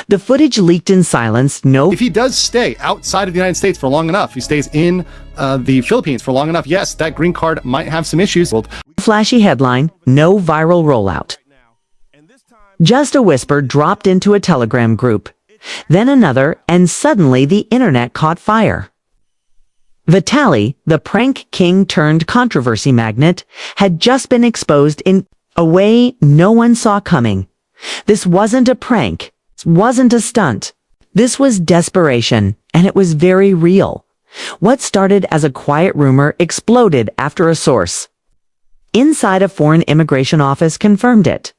The footage leaked in silence. If he does stay outside of the United States for long enough, he stays in the Philippines for long enough, yes, that green card might have some issues. Flashy headline, no viral rollout. Just a whisper dropped into a Telegram group, then another, and suddenly the internet caught fire. Vitaly, the prank king turned controversy magnet, had just been exposed in a way no one saw coming. This wasn't a prank. It wasn't a stunt. This was desperation, and it was very real. What started as a quiet rumor exploded after a source inside a foreign immigration office confirmed it.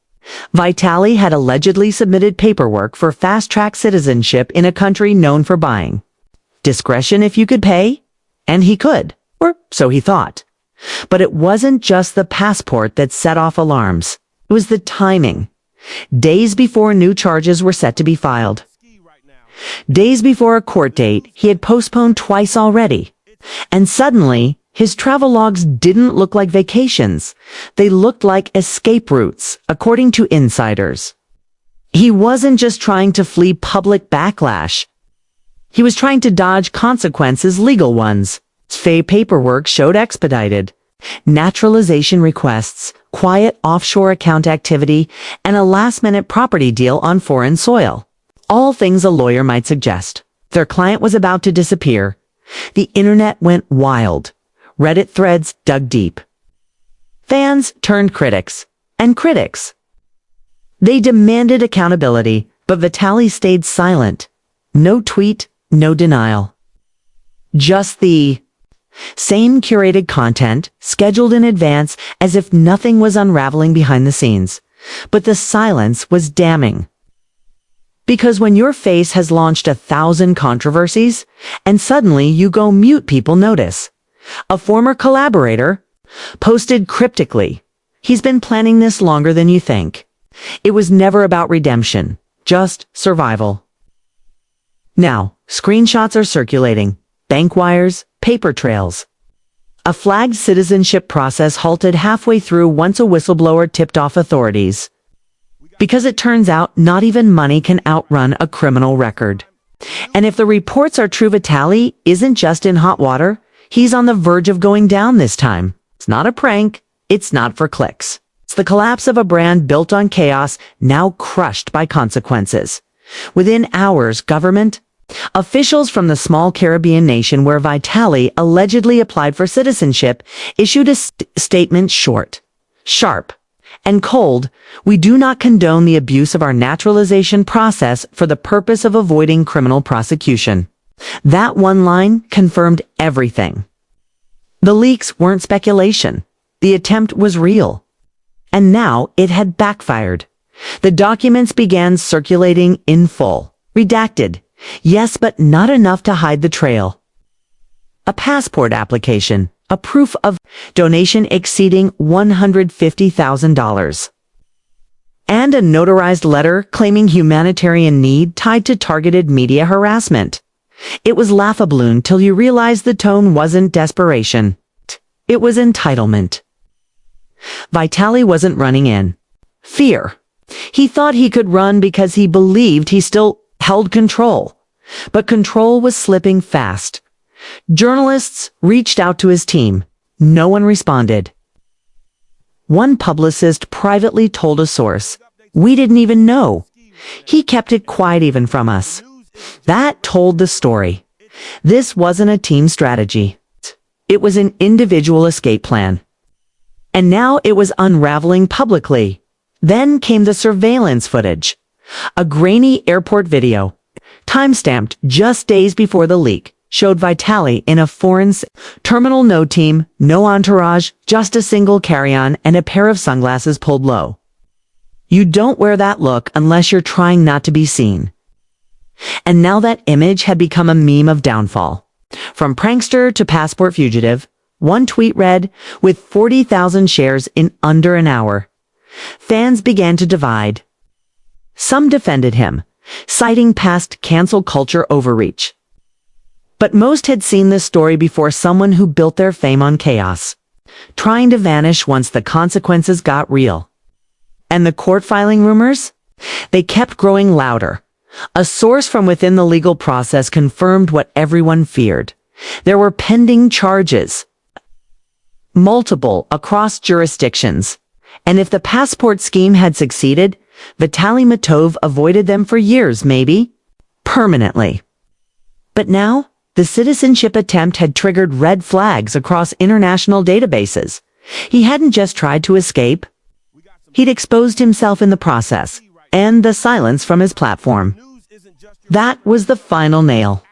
Vitaly had allegedly submitted paperwork for fast-track citizenship in a country known for buying discretion if you could pay, and he could, or so he thought. But it wasn't just the passport that set off alarms. It was the timing. Days before new charges were set to be filed. Days before a court date, he had postponed twice already. And suddenly, his travel logs didn't look like vacations. They looked like escape routes, according to insiders. He wasn't just trying to flee public backlash. He was trying to dodge consequences, legal ones. Fake paperwork showed expedited naturalization requests, quiet offshore account activity, and a last-minute property deal on foreign soil. All things a lawyer might suggest. Their client was about to disappear. The internet went wild. Reddit threads dug deep. Fans turned critics, and critics. They demanded accountability, but Vitaly stayed silent. No tweet, no denial. Just the same curated content, scheduled in advance as if nothing was unraveling behind the scenes. But the silence was damning. Because when your face has launched 1,000 controversies, and suddenly you go mute, people notice. A former collaborator posted cryptically, "He's been planning this longer than you think." It was never about redemption, just survival. Now, screenshots are circulating, bank wires, paper trails. A flagged citizenship process halted halfway through once a whistleblower tipped off authorities. Because it turns out not even money can outrun a criminal record. And if the reports are true, Vitaly isn't just in hot water. He's on the verge of going down this time. It's not a prank. It's not for clicks. It's the collapse of a brand built on chaos, now crushed by consequences. Within hours, government officials from the small Caribbean nation where Vitaly allegedly applied for citizenship issued a statement short, sharp, and cold. "We do not condone the abuse of our naturalization process for the purpose of avoiding criminal prosecution." That one line confirmed everything. The leaks weren't speculation. The attempt was real. And now it had backfired. The documents began circulating in full, redacted. Yes, but not enough to hide the trail. A passport application, a proof of donation exceeding $150,000. And a notarized letter claiming humanitarian need tied to targeted media harassment. It was laughable till you realized the tone wasn't desperation. It was entitlement. Vitaly wasn't running in fear. He thought he could run because he believed he still held control. But control was slipping fast. Journalists reached out to his team. No one responded. One publicist privately told a source, "We didn't even know. He kept it quiet even from us." That told the story. This wasn't a team strategy. It was an individual escape plan. And now it was unraveling publicly. Then came the surveillance footage. A grainy airport video, timestamped just days before the leak, showed Vitaly in a foreign terminal. No team, no entourage, just a single carry-on and a pair of sunglasses pulled low. You don't wear that look unless you're trying not to be seen. And now that image had become a meme of downfall. From prankster to passport fugitive, one tweet read, with 40,000 shares in under an hour. Fans began to divide. Some defended him, citing past cancel culture overreach. But most had seen this story before, someone who built their fame on chaos, trying to vanish once the consequences got real. And the court filing rumors? They kept growing louder. A source from within the legal process confirmed what everyone feared. There were pending charges, multiple across jurisdictions. And if the passport scheme had succeeded, Vitaly Matov avoided them for years, maybe permanently. But now, the citizenship attempt had triggered red flags across international databases. He hadn't just tried to escape. He'd exposed himself in the process, and the silence from his platform. That was the final nail.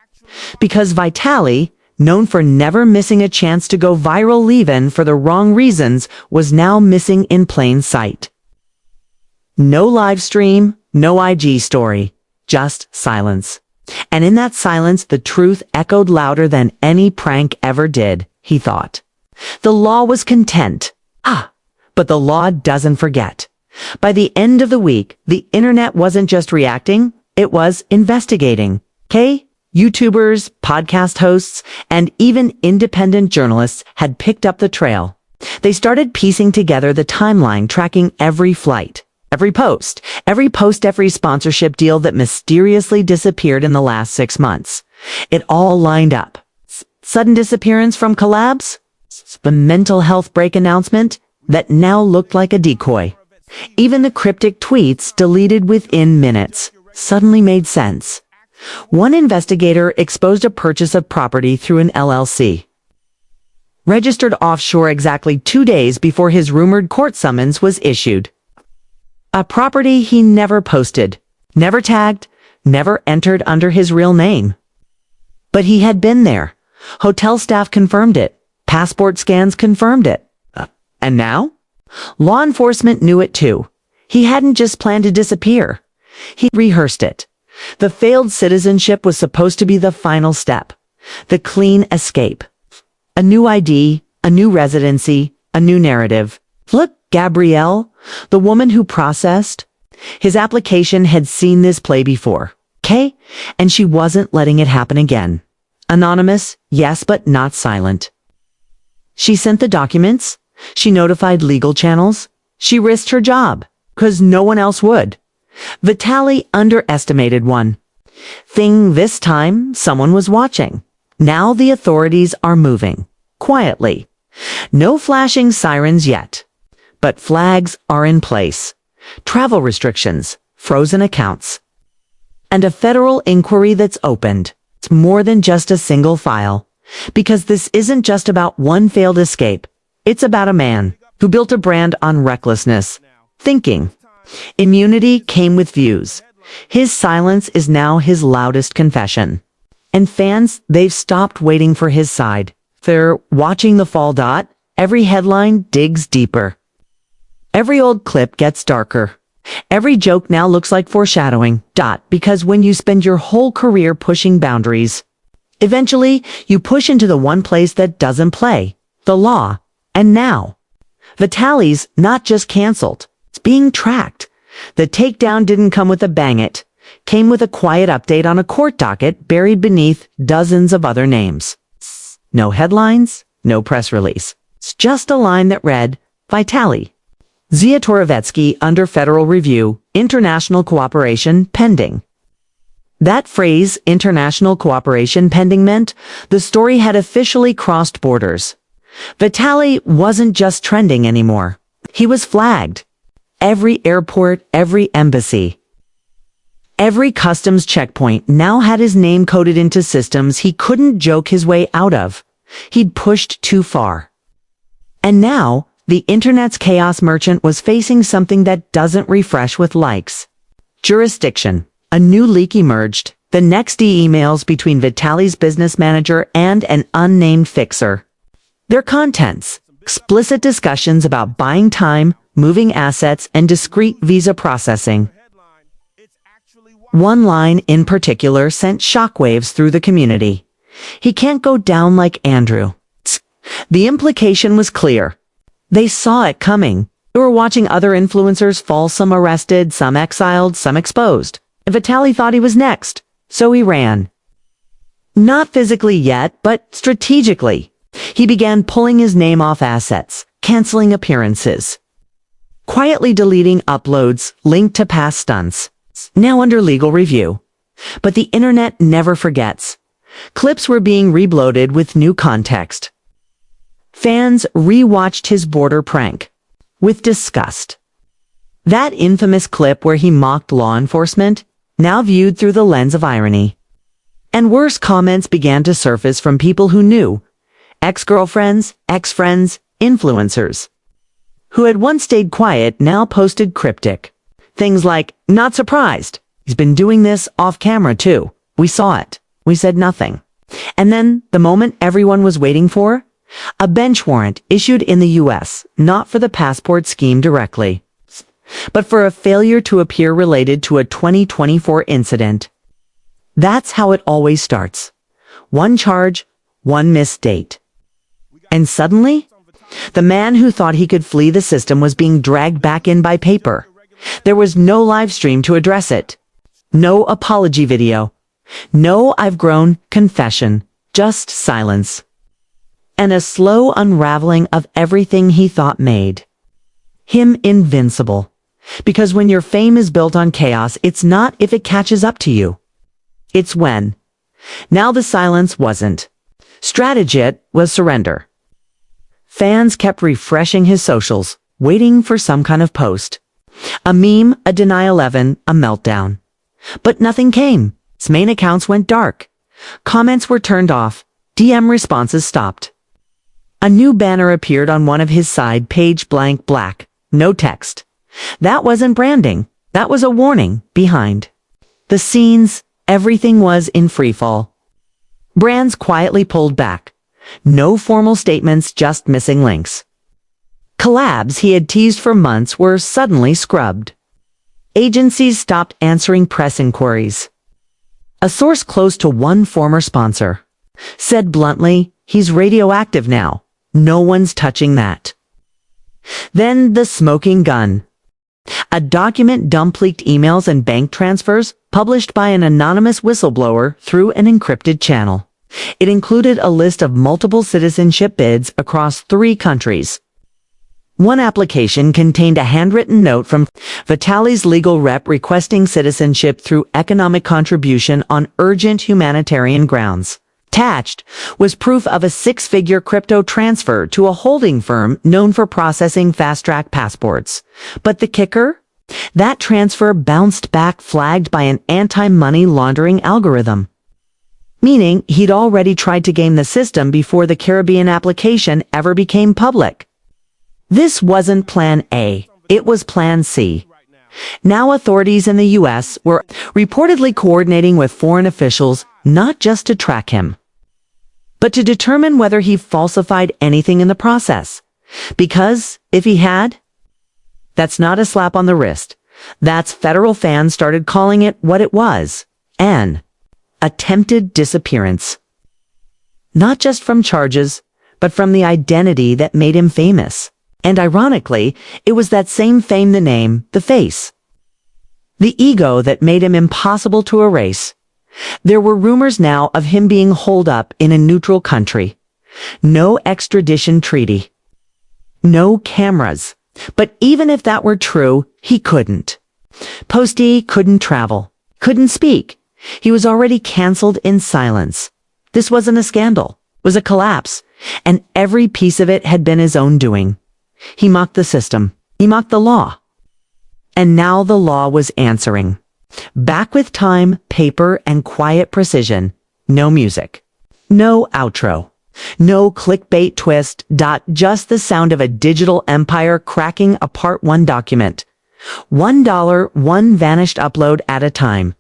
Because Vitaly, known for never missing a chance to go viral even for the wrong reasons, was now missing in plain sight. No live stream, no IG story, just silence. And in that silence, the truth echoed louder than any prank ever did, he thought. The law was content. But the law doesn't forget. By the end of the week, the internet wasn't just reacting, it was investigating. YouTubers, podcast hosts, and even independent journalists had picked up the trail. They started piecing together the timeline, tracking every flight, every post, every sponsorship deal that mysteriously disappeared in the last 6 months. It all lined up. Sudden disappearance from collabs, the mental health break announcement that now looked like a decoy. Even the cryptic tweets deleted within minutes suddenly made sense. One investigator exposed a purchase of property through an LLC, registered offshore exactly 2 days before his rumored court summons was issued. A property he never posted, never tagged, never entered under his real name. But he had been there. Hotel staff confirmed it. Passport scans confirmed it. And now? Law enforcement knew it too. He hadn't just planned to disappear. He rehearsed it. The failed citizenship was supposed to be the final step. The clean escape. A new ID, a new residency, a new narrative. Look, Gabrielle, the woman who processed. His application had seen this play before. And she wasn't letting it happen again. Anonymous, yes, but not silent. She sent the documents. She notified legal channels. She risked her job, 'cause no one else would. Vitaly underestimated one thing. This time, someone was watching. Now the authorities are moving. Quietly. No flashing sirens yet. But flags are in place. Travel restrictions, frozen accounts. And a federal inquiry that's opened. It's more than just a single file. Because this isn't just about one failed escape. It's about a man who built a brand on recklessness, thinking. Immunity came with views. His silence is now his loudest confession. And fans, they've stopped waiting for his side. They're watching the fall. Every headline digs deeper. Every old clip gets darker. Every joke now looks like foreshadowing. Because when you spend your whole career pushing boundaries, eventually you push into the one place that doesn't play, the law. And now, Vitaly's not just canceled. It's being tracked. The takedown didn't come with a bang it. Came with a quiet update on a court docket buried beneath dozens of other names. No headlines, no press release. It's just a line that read, Vitaly. Zyatorovetsky under federal review, international cooperation pending. That phrase, international cooperation pending, meant the story had officially crossed borders. Vitaly wasn't just trending anymore. He was flagged. Every airport, every embassy, every customs checkpoint now had his name coded into systems he couldn't joke his way out of. He'd pushed too far. And now, the internet's chaos merchant was facing something that doesn't refresh with likes. Jurisdiction. A new leak emerged. The next emails between Vitaly's business manager and an unnamed fixer. Their contents. Explicit discussions about buying time, moving assets, and discrete visa processing. One line in particular sent shockwaves through the community. He can't go down like Andrew. The implication was clear. They saw it coming. They were watching other influencers fall, some arrested, some exiled, some exposed. And Vitaly thought he was next, so he ran. Not physically yet, but strategically. He began pulling his name off assets, canceling appearances, quietly deleting uploads linked to past stunts, now under legal review. But the internet never forgets. Clips were being rebloated with new context. Fans rewatched his border prank with disgust. That infamous clip where he mocked law enforcement, now viewed through the lens of irony. And worse comments began to surface from people who knew, ex-girlfriends, ex-friends, influencers, who had once stayed quiet now posted cryptic things like, "Not surprised. He's been doing this off camera too. We saw it. We said nothing." And then, the moment everyone was waiting for, a bench warrant issued in the US, not for the passport scheme directly, but for a failure to appear related to a 2024 incident. That's how it always starts. One charge, one missed date. And suddenly, the man who thought he could flee the system was being dragged back in by paper. There was no live stream to address it. No apology video. No "I've grown" confession. Just silence. And a slow unraveling of everything he thought made him invincible. Because when your fame is built on chaos, it's not if it catches up to you. It's when. Now the silence wasn't strategy, it was surrender. Fans kept refreshing his socials, waiting for some kind of post. A meme, a denial 11, a meltdown. But nothing came. His main accounts went dark. Comments were turned off. DM responses stopped. A new banner appeared on one of his side page, blank black. No text. That wasn't branding. That was a warning. Behind the scenes, everything was in freefall. Brands quietly pulled back. No formal statements, just missing links. Collabs he had teased for months were suddenly scrubbed. Agencies stopped answering press inquiries. A source close to one former sponsor said bluntly, "He's radioactive now. No one's touching that." Then the smoking gun. A document dump leaked emails and bank transfers published by an anonymous whistleblower through an encrypted channel. It included a list of multiple citizenship bids across 3 countries. One application contained a handwritten note from Vitaly's legal rep requesting citizenship through economic contribution on urgent humanitarian grounds. Attached was proof of a 6-figure crypto transfer to a holding firm known for processing fast-track passports. But the kicker? That transfer bounced back flagged by an anti-money laundering algorithm. Meaning he'd already tried to game the system before the Caribbean application ever became public. This wasn't Plan A, it was Plan C. Now authorities in the US were reportedly coordinating with foreign officials not just to track him, but to determine whether he falsified anything in the process. Because if he had, that's not a slap on the wrist. That's federal fans started calling it what it was, an attempted disappearance. Not just from charges, but from the identity that made him famous. And ironically, it was that same fame, the name, the face, the ego that made him impossible to erase. There were rumors now of him being holed up in a neutral country. No extradition treaty. No cameras. But even if that were true, he couldn't. Posty couldn't travel, couldn't speak. He was already canceled in silence. This wasn't a scandal, it was a collapse, and every piece of it had been his own doing. He mocked the system. He mocked the law. And now the law was answering. Back with time, paper, and quiet precision. No music. No outro. No clickbait twist. Just the sound of a digital empire cracking apart one document. $1, one vanished upload at a time.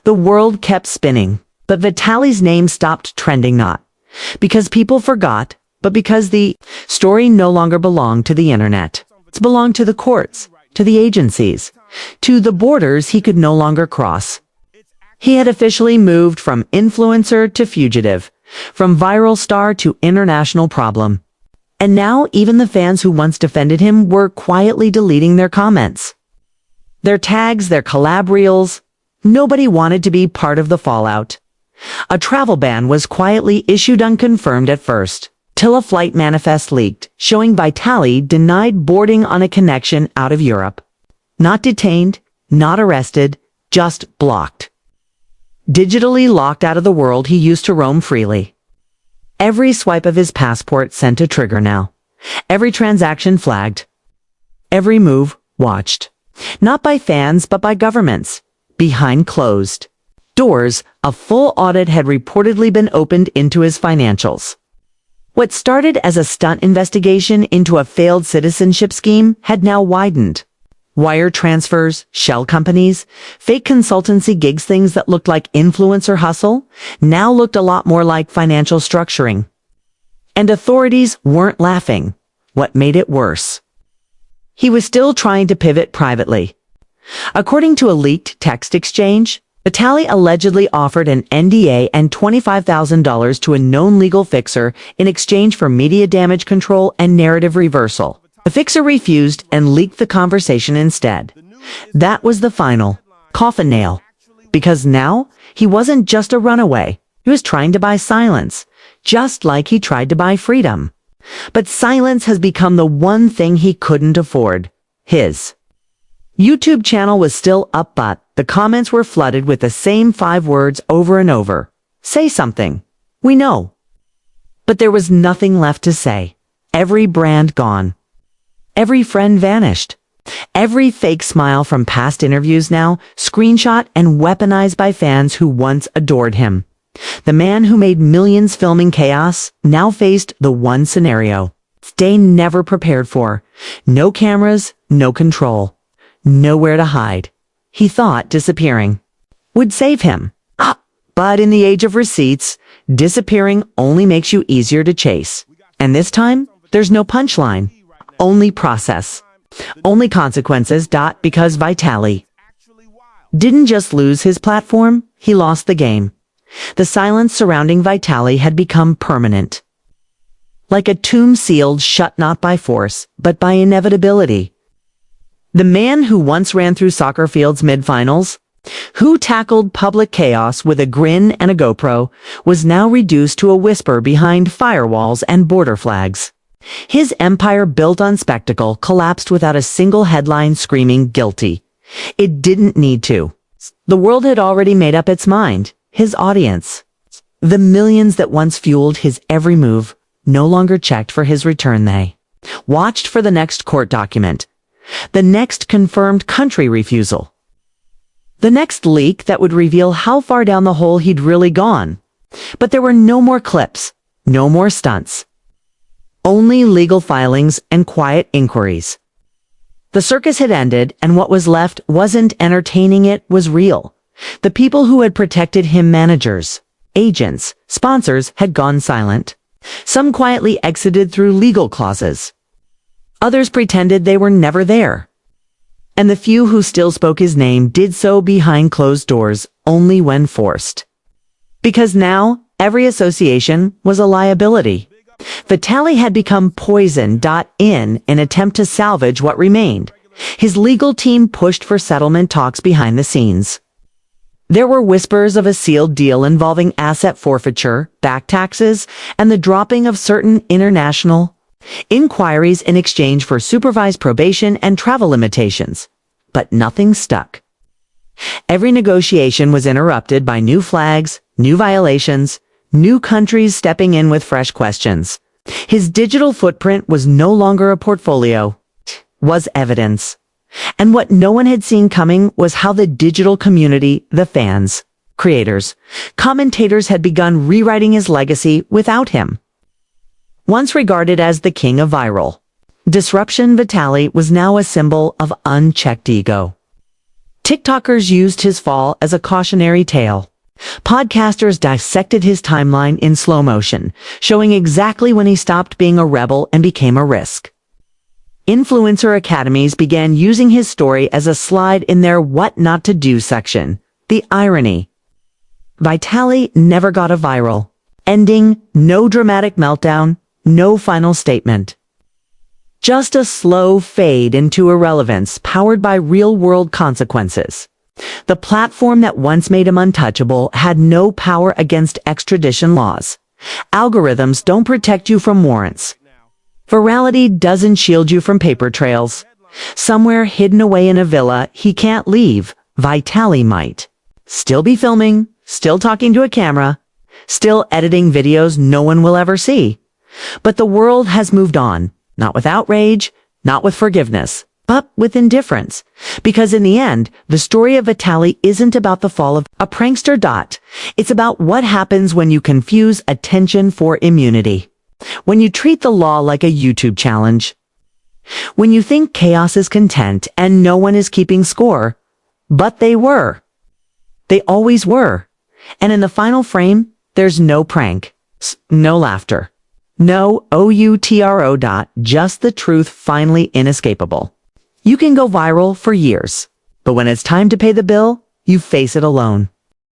The world kept spinning, but Vitaly's name stopped trending, not because people forgot, but because the story no longer belonged to the internet. It belonged to the courts, to the agencies, to the borders he could no longer cross. He had officially moved from influencer to fugitive, from viral star to international problem. And now even the fans who once defended him were quietly deleting their comments. Their tags, their collab reels. Nobody wanted to be part of the fallout. A travel ban was quietly issued unconfirmed at first, till a flight manifest leaked, showing Vitaly denied boarding on a connection out of Europe. Not detained, not arrested, just blocked. digitally locked out of the world he used to roam freely. Every swipe of his passport sent a trigger now. Every transaction flagged. Every move watched. Not by fans, but by governments. Behind closed doors, a full audit had reportedly been opened into his financials. What started as a stunt investigation into a failed citizenship scheme had now widened. Wire transfers, shell companies, fake consultancy gigs, things that looked like influencer hustle, now looked a lot more like financial structuring. And authorities weren't laughing. What made it worse? He was still trying to pivot privately. According to a leaked text exchange, Vitaly allegedly offered an NDA and $25,000 to a known legal fixer in exchange for media damage control and narrative reversal. The fixer refused and leaked the conversation instead. That was the final coffin nail. Because now, he wasn't just a runaway. He was trying to buy silence, just like he tried to buy freedom. But silence has become the one thing he couldn't afford. His YouTube channel was still up, but the comments were flooded with the same 5 words over and over. Say something. We know. But there was nothing left to say. Every brand gone. Every friend vanished. Every fake smile from past interviews now screenshot and weaponized by fans who once adored him. The man who made millions filming chaos now faced the one scenario they never prepared for. No cameras, no control. Nowhere to hide. He thought disappearing would save him. But in the age of receipts, disappearing only makes you easier to chase. And this time, there's no punchline. Only process. Only consequences. Because Vitaly didn't just lose his platform, he lost the game. The silence surrounding Vitaly had become permanent. Like a tomb sealed shut not by force, but by inevitability. The man who once ran through soccer fields mid-finals, who tackled public chaos with a grin and a GoPro, was now reduced to a whisper behind firewalls and border flags. His empire built on spectacle collapsed without a single headline screaming guilty. It didn't need to. The world had already made up its mind. His audience, the millions that once fueled his every move, no longer checked for his return. They watched for the next court document, the next confirmed country refusal, the next leak that would reveal how far down the hole he'd really gone. But there were no more clips, no more stunts. Only legal filings and quiet inquiries. The circus had ended, and what was left wasn't entertaining, it was real. The people who had protected him, managers, agents, sponsors, had gone silent. Some quietly exited through legal clauses. Others pretended they were never there. And the few who still spoke his name did so behind closed doors, only when forced. Because now, every association was a liability. Vitaly had become poison. In an attempt to salvage what remained, his legal team pushed for settlement talks behind the scenes. There were whispers of a sealed deal involving asset forfeiture, back taxes, and the dropping of certain international inquiries in exchange for supervised probation and travel limitations. But nothing stuck. Every negotiation was interrupted by new flags, new violations, new countries stepping in with fresh questions. His digital footprint was no longer a portfolio, was evidence. And what no one had seen coming was how the digital community, the fans, creators, commentators had begun rewriting his legacy without him. Once regarded as the king of viral disruption, Vitaly was now a symbol of unchecked ego. TikTokers used his fall as a cautionary tale. Podcasters dissected his timeline in slow motion, showing exactly when he stopped being a rebel and became a risk. Influencer academies began using his story as a slide in their what not to do section. The irony. Vitaly never got a viral ending, no dramatic meltdown, no final statement. Just a slow fade into irrelevance powered by real-world consequences. The platform that once made him untouchable had no power against extradition laws. Algorithms don't protect you from warrants. Virality doesn't shield you from paper trails. Somewhere hidden away in a villa he can't leave, Vitaly might still be filming, still talking to a camera, still editing videos no one will ever see. But the world has moved on, not with outrage, not with forgiveness, but with indifference. Because in the end, the story of Vitaly isn't about the fall of a prankster. It's about what happens when you confuse attention for immunity. When you treat the law like a YouTube challenge. When you think chaos is content and no one is keeping score. But they were. They always were. And in the final frame, there's no prank, no laughter, no outro. Just the truth, finally inescapable. You can go viral for years, but when it's time to pay the bill, you face it alone.